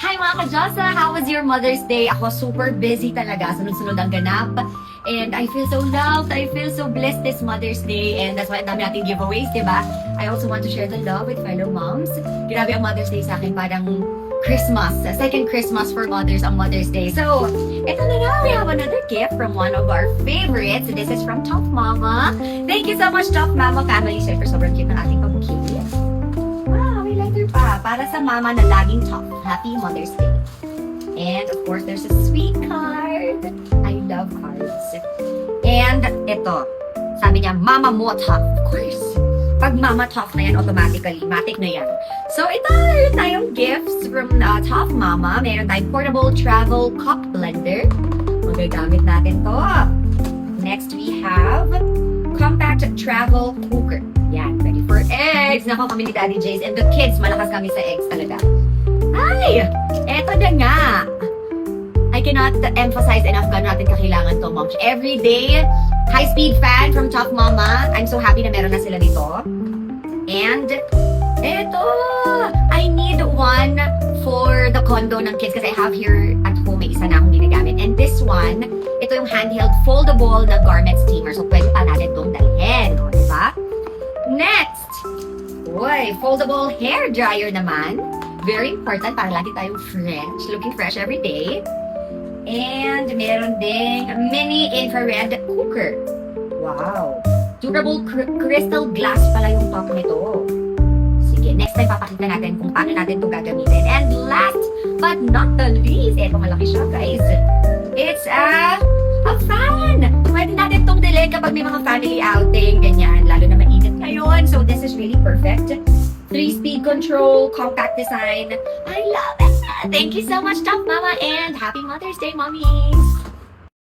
Hi mga ka-Josa! How was your Mother's Day? Ako super busy talaga. Sunod-sunod ang ganap. And I feel so loved. I feel so blessed this Mother's Day. And that's why ang dami nating giveaways, diba? I also want to share the love with fellow moms. Grabe ang Mother's Day sa akin. Parang Christmas. Second Christmas for mothers on Mother's Day. So, ito na nga. We have another gift from one of our favorites. This is from Top Mama. Thank you so much, Top Mama family. Siyempre, sobrang cute ng ating pamukili. Wow, may letter pa. Para sa mama na laging top. Happy Mother's Day. And of course, there's a sweet card. I love cards. And ito. Sabi niya, Mama mo top. Of course. Pag Mama top na yan, automatically, matic na yan. So, ito, meron tayong gifts from Top Mama. Meron tayong portable travel cup blender. Magagamit natin to. Next, we have compact travel cooker. Yan, ready for eggs. Nako kami ni Daddy Jace and the kids, malakas kami sa eggs talaga. Ay! Eto na nga. I cannot emphasize enough gano'n natin kakailangan to, Mom. Every day, high-speed fan from Top Mama. I'm so happy na meron na sila nito. And, eto! I need one for the condo ng kids kasi I have here at home, may isa na akong ginagamit. And this one, ito yung handheld foldable na garment steamer. So, pwede pa natin itong dalhin. O, diba? Next! Uy, foldable hair dryer naman. Very important para lagi tayong fresh. Looking fresh every day. And meron ding mini infrared cooker. Wow! Durable crystal glass pala yung top nito. Sige, next time papakita natin kung paano natin ito gagamitin. And last but not the least, eto malaki siya guys. It's a fan! Pwede natin itong dalhin kapag may mga family outing, ganyan. Lalo na mainit ngayon. So this is really perfect. 3-speed control, compact design. I love it! Thank you so much, Top Mama, and happy Mother's Day, mommies!